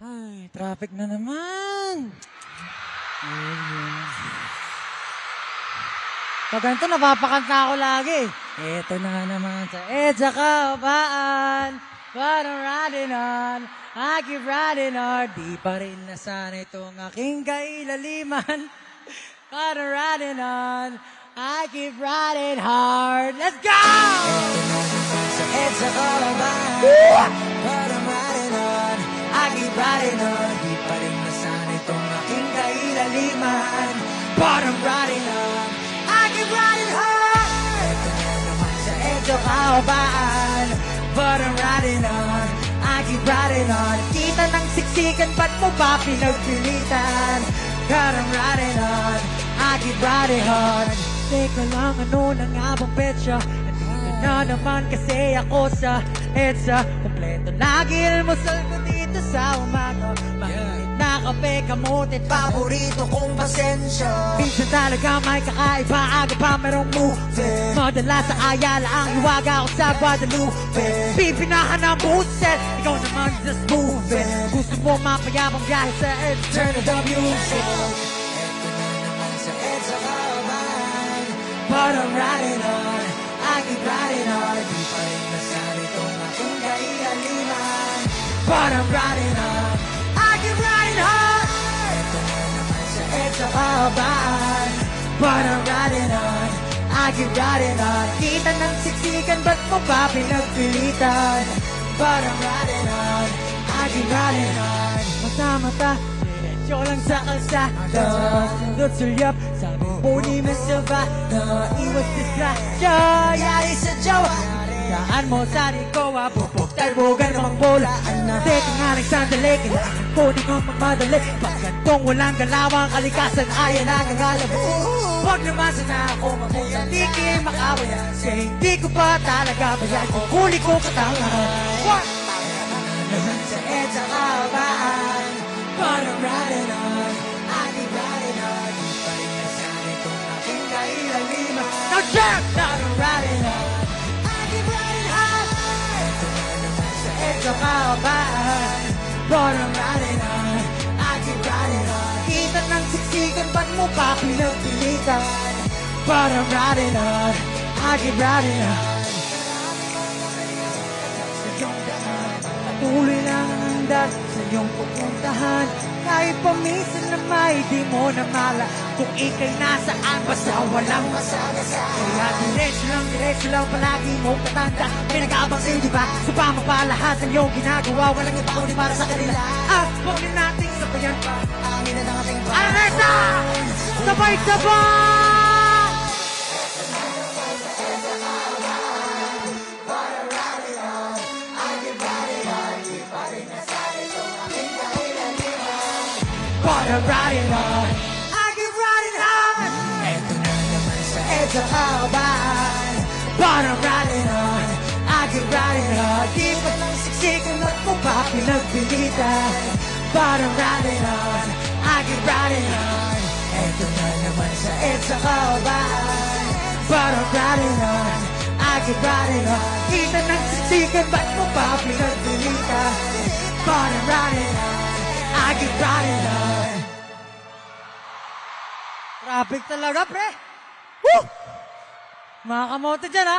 Ay, traffic na naman. Pag ganito, napapakanta ako lagi. Ito na naman sa EDSA kahabaan. But I'm riding on, I keep riding on. Di pa rin nasanay itong aking kailaliman. But I'm riding on, I keep riding hard. Let's go! Ito na naman sa EDSA kahabaan. But I'm riding on, I keep riding on. Di pa rin nasanay itong aking kailaliman. But I'm riding on, I keep riding hard. Ito na naman sa EDSA kahabaan. But I'm riding on, I keep riding on. Kita ng siksikan, ba't mo ba pinagpilitan? But I'm riding on, I keep riding on. Teka lang, ano na nga bang petsa? Nandito na naman kasi ako sa EDSA. Kompleto lagi almusal ko dito sa umaga. Mainit na kape, kamote, paborito kong pasensya. Minsan talaga may kakaiba, aga pa merong movie. Madalas sa Ayala ang iwaga ko sa Guadalupe. Pipinahan ang buset, ikaw naman just move it. Gusto mo mapayabang biyahe sa EDSA, turn the music. Eto na naman sa EDSA kahabaan. But I'm riding on, I keep riding on. Di pa rin nasanay itong aking kailaliman. But I'm riding on, I keep riding on. Eto na naman sa EDSA kahabaan. But I'm riding on, I keep riding on. Kita ng siksikan, ba't mo ba pinagpilitan? But I'm riding on, I keep riding on. Mata-mata, diretso lang sa kalsada. Sundot sulyap, sabi po ni Mr. Na iwas disgrasya, yari sa jawa. Daan mo sa rikowa, pupok talbogan ng bola. Teka nga lang sandali, kailangan ko din ang magmadali. Pag gantong walang galawang kalikasan, ay ang nagagalabo. Huwag naman sana ako mamuya, di kayo makawaya. Kasi hindi ko pa talaga bayan kung huli ko katangahan. What? Naman sa EDSA kahabaan. But I'm riding on, I keep riding on. Di pa rin nasanay itong aking kailaliman. Now check! Now I'm riding on, I keep riding on. Ito na naman sa EDSA kahabaan. But I'm riding on, I keep riding on. Kita ng siksikan, ba't mo pa pinagpilitan? But I'm riding on, I keep riding on. Sa iyong daan, patuloy lang ang handad sa iyong pupuntahan. Kahit paminsan na may di mo na mala kung ika'y nasaan, basta walang masagasa. Kaya diretso lang palagi mong tatanda. Pinag-aabang sa'yo, di ba? Sa pamapalahat ng iyong ginagawa, walang iba kundi para sa kanila. Huwag din nating sabayan pa. Amin na ating pa. Aresa! Sabay-sabay! But I'm riding on, I keep riding on. Ito na naman sa EDSA kahabaan. But I'm riding on, I keep riding on. Di pa lang siksikan at mo pa pinagpilitan. But I'm riding on, I keep riding on. Ito na naman sa EDSA kahabaan. But I'm riding on, I keep riding on. Kita ng siksikan, ba't mo pa pinagpilitan? But I'm riding on, I keep riding on. Traffic talaga, pre. Woo! Mga kamote dyan, ha?